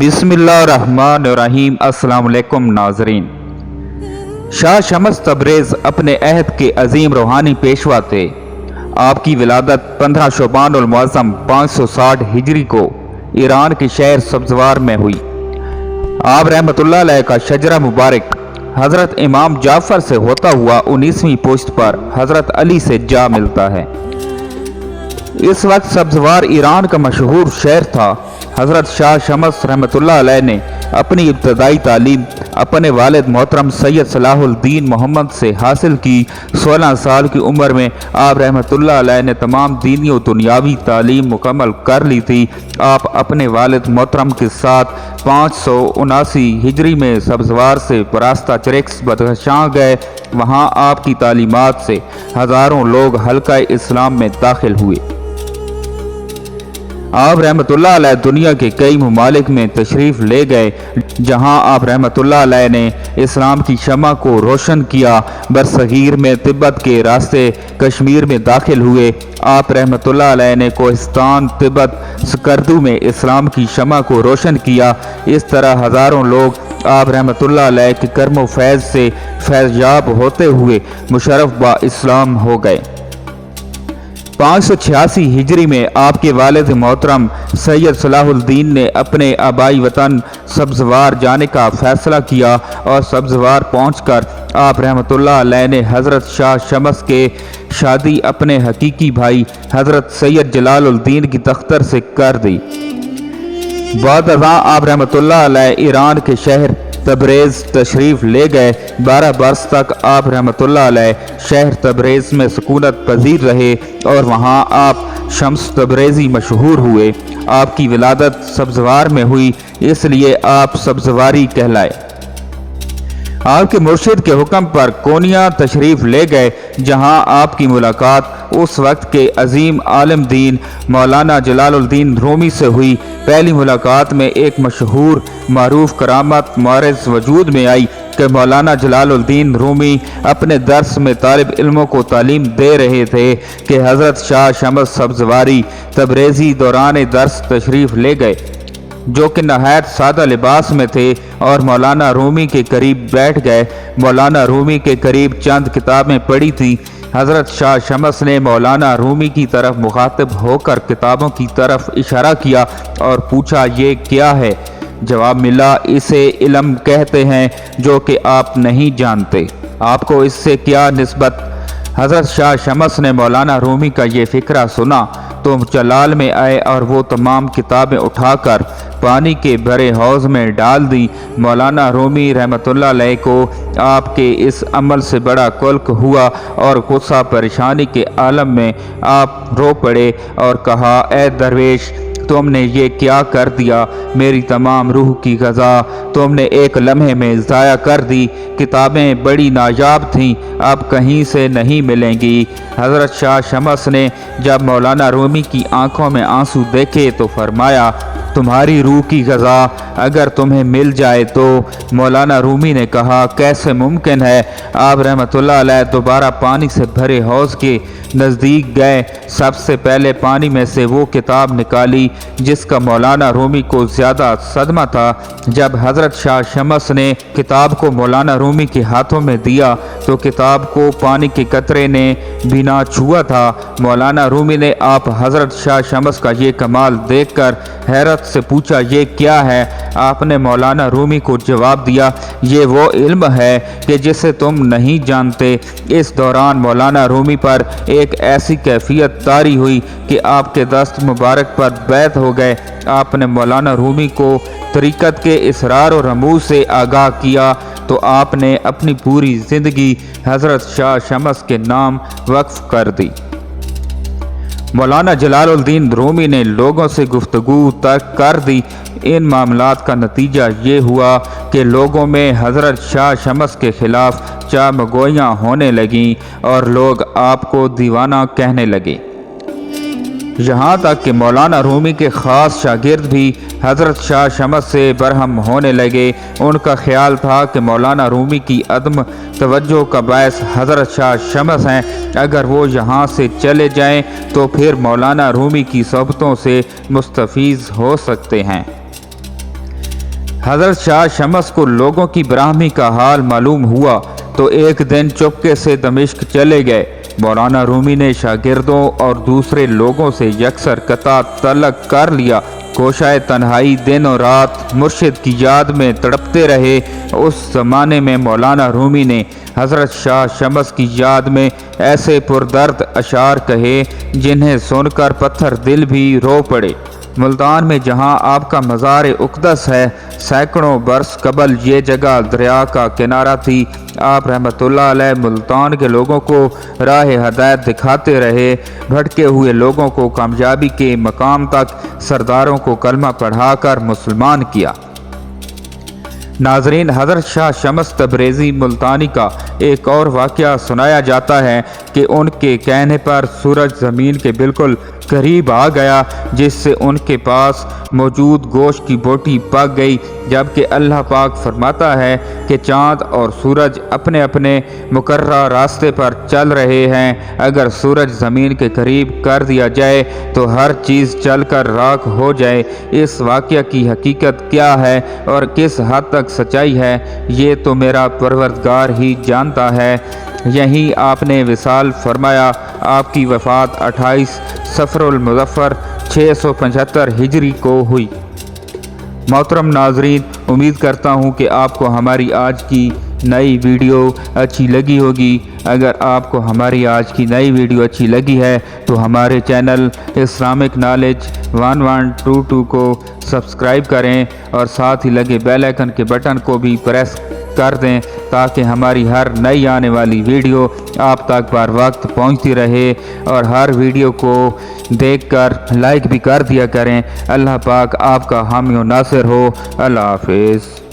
बिस्मिल्लाहिर्रहमानिर्रहीम। अस्सलाम वालेकुम नाजरीन। शाह शम्स तबरेज़ अपने अहद के अजीम रूहानी पेशवा थे। आपकी विलादत 15 शोबान उल मुअज़्ज़म 560 हिजरी को ईरान के शहर सब्ज़वार में हुई। आप रहमतुल्लाह अलैह का शजरा मुबारक हज़रत इमाम जाफ़र से होता हुआ 19वीं पुश्त पर हज़रत अली से जा मिलता है। इस वक्त सब्ज़वार ईरान का मशहूर शहर था। हज़रत शाह शम्स रहमतुल्लाह अलैह ने अपनी इब्तदाई तालीम अपने वालिद मोहतरम सैयद सलाहुद्दीन मोहम्मद से हासिल की। 16 साल की उम्र में आप रहमतुल्लाह अलैह ने तमाम दीनी और दुनियावी तालीम मुकम्मल कर ली थी। आप अपने वालिद मोहतरम के साथ 579 हिजरी में सब्ज़वार से बरास्ता चरेक्स बदख्शां गए। वहाँ आपकी तालीमात से हज़ारों लोग हल्का इस्लाम में दाखिल हुए। आप रहमतुल्लाह अलैह दुनिया के कई ममालिक में तशरीफ़ ले गए, जहां आप रहमतुल्लाह अलैह ने इस्लाम की शमा को रोशन किया। बरसगीर में तिब्बत के रास्ते कश्मीर में दाखिल हुए। आप रहमतुल्लाह अलैह ने कोहिस्तान, तिब्बत, स्कर्दू में इस्लाम की शमा को रोशन किया। इस तरह हज़ारों लोग आप रहमतुल्लाह अलैह के कर्म फैज़ से फैज़याब होते हुए मुशर्रफ बा इस्लाम हो गए। 586 हिजरी में आपके वालिद मोहतरम सैयद सलाहुद्दीन ने अपने आबाई वतन सब्ज़वार जाने का फ़ैसला किया और सब्ज़वार पहुंचकर आप रहमतुल्लाह अलैह ने हज़रत शाह शम्स के शादी अपने हकीकी भाई हज़रत सैयद जलालुद्दीन की तख्तर से कर दी। बाद अज़ां आप रहमतुल्लाह अलैह ईरान के शहर तबरेज़ तशरीफ़ ले गए। 12 बरस तक आप रहमतुल्लाह अलैह शहर तबरेज़ में सुकूनत पजीर रहे और वहाँ आप शम्स तबरेज़ी मशहूर हुए। आपकी विलादत सब्ज़वार में हुई, इसलिए आप सब्ज़वारी कहलाए। आपके मुर्शिद के हुक्म पर कोनिया तशरीफ़ ले गए, जहां आपकी मुलाकात उस वक्त के अजीम आलिम दीन मौलाना जलालुद्दीन रूमी से हुई। पहली मुलाकात में एक मशहूर मारूफ करामत मारज़ वजूद में आई कि मौलाना जलालुद्दीन रूमी अपने दर्स में तालिब इल्मों को तालीम दे रहे थे कि हज़रत शाह शम्स सब्ज़वारी तबरेज़ी दौरान दर्स तशरीफ़ ले गए, जो कि नहायत सादा लिबास में थे, और मौलाना रूमी के करीब बैठ गए। मौलाना रूमी के करीब चंद किताबें पड़ी थी। हज़रत शाह शम्स ने मौलाना रूमी की तरफ मुखातिब होकर किताबों की तरफ इशारा किया और पूछा, ये क्या है? जवाब मिला, इसे इल्म कहते हैं, जो कि आप नहीं जानते। आपको इससे क्या निस्बत? हज़रत शाह शम्स ने मौलाना रूमी का ये फ़िक्रा सुना तो जलाल में आए और वो तमाम किताबें उठाकर पानी के भरे हौज़ में डाल दी। मौलाना रूमी रहमतुल्लाह अलैह को आपके इस अमल से बड़ा कुल्क हुआ और गुस्सा परेशानी के आलम में आप रो पड़े और कहा, ए दरवेश, तुमने ये क्या कर दिया? मेरी तमाम रूह की ग़ज़ा तुमने एक लम्हे में ज़ाया कर दी। किताबें बड़ी नायाब थीं, अब कहीं से नहीं मिलेंगी। हज़रत शाह शम्स ने जब मौलाना रूमी की आंखों में आंसू देखे तो फरमाया, तुम्हारी रूह की ग़ज़ा अगर तुम्हें मिल जाए तो? मौलाना रूमी ने कहा, कैसे मुमकिन है? आप रहमतुल्लाह अलैह दोबारा पानी से भरे हौज़ के नज़दीक गए। सबसे पहले पानी में से वो किताब निकाली जिसका मौलाना रूमी को ज़्यादा सदमा था। जब हज़रत शाह शम्स ने किताब को मौलाना रूमी के हाथों में दिया तो किताब को पानी के कतरे ने बिना छुआ था। मौलाना रूमी ने आप हज़रत शाह शम्स का ये कमाल देखकर हैरत से पूछा, ये क्या है? आपने मौलाना रूमी को जवाब दिया, ये वो इल्म है कि जिसे तुम नहीं जानते। इस दौरान मौलाना रूमी पर एक ऐसी कैफियत तारी हुई कि आपके दस्त मुबारक पर बैत हो गए। आपने मौलाना रूमी को तरीक़त के इसरार और रमूज़ से आगाह किया तो आपने अपनी पूरी ज़िंदगी हज़रत शाह शम्स के नाम वक्फ़ कर दी। मौलाना जलालुद्दीन रूमी ने लोगों से गुफ्तगू तक कर दी। इन मामलात का नतीजा ये हुआ कि लोगों में हज़रत शाह शम्स के ख़िलाफ़ चामगोइयाँ होने लगीं और लोग आपको दीवाना कहने लगे। यहाँ तक कि मौलाना रूमी के ख़ास शागिर्द भी हज़रत शाह शम्स से बरहम होने लगे। उनका ख्याल था कि मौलाना रूमी की अदम तवज्जो का बायस हज़रत शाह शम्स हैं। अगर वो यहाँ से चले जाएं तो फिर मौलाना रूमी की सोबतों से मुस्तफ़ीज़ हो सकते हैं। حضرت شاہ شمس کو لوگوں کی براہمی کا حال معلوم ہوا تو ایک دن چپکے سے دمشق چلے گئے۔ مولانا رومی نے شاگردوں اور دوسرے لوگوں سے یکسر قطع تعلق کر لیا۔ کوشائے تنہائی دن اور رات مرشد کی یاد میں تڑپتے رہے۔ اس زمانے میں مولانا رومی نے حضرت شاہ شمس کی یاد میں ایسے پردرد اشعار کہے جنہیں سن کر پتھر دل بھی رو پڑے۔ ملتان میں جہاں آپ کا مزار اقدس ہے، سینکڑوں برس قبل یہ جگہ دریا کا کنارہ تھی۔ آپ رحمۃ اللہ علیہ ملتان کے لوگوں کو راہ ہدایت دکھاتے رہے، بھٹکے ہوئے لوگوں کو کامیابی کے مقام تک، سرداروں کو کلمہ پڑھا کر مسلمان کیا۔ ناظرین، حضرت شاہ شمس تبریزی ملتانی کا ایک اور واقعہ سنایا جاتا ہے کہ ان کے کہنے پر سورج زمین کے بالکل قریب آ گیا، جس سے ان کے پاس موجود گوشت کی بوٹی پک گئی، جبکہ اللہ پاک فرماتا ہے کہ چاند اور سورج اپنے اپنے مقررہ راستے پر چل رہے ہیں۔ اگر سورج زمین کے قریب کر دیا جائے تو ہر چیز جل کر راکھ ہو جائے۔ اس واقعہ کی حقیقت کیا ہے اور کس حد تک سچائی ہے، یہ تو میرا پروردگار ہی جانتا ہے۔ یہیں آپ نے وصال فرمایا۔ آپ کی وفات 28 صفر المظفر 675 ہجری کو ہوئی۔ محترم ناظرین، امید کرتا ہوں کہ آپ کو ہماری آج کی نئی ویڈیو اچھی لگی ہوگی۔ اگر آپ کو ہماری آج کی نئی ویڈیو اچھی لگی ہے تو ہمارے چینل اسلامک نالج 1122 کو سبسکرائب کریں اور ساتھ ہی لگے بیل آئیکن کے بٹن کو بھی پریس کر دیں تاکہ ہماری ہر نئی آنے والی ویڈیو آپ تک بر وقت پہنچتی رہے، اور ہر ویڈیو کو دیکھ کر لائک بھی کر دیا کریں۔ اللہ پاک آپ کا حامی و ناصر ہو۔ اللہ حافظ۔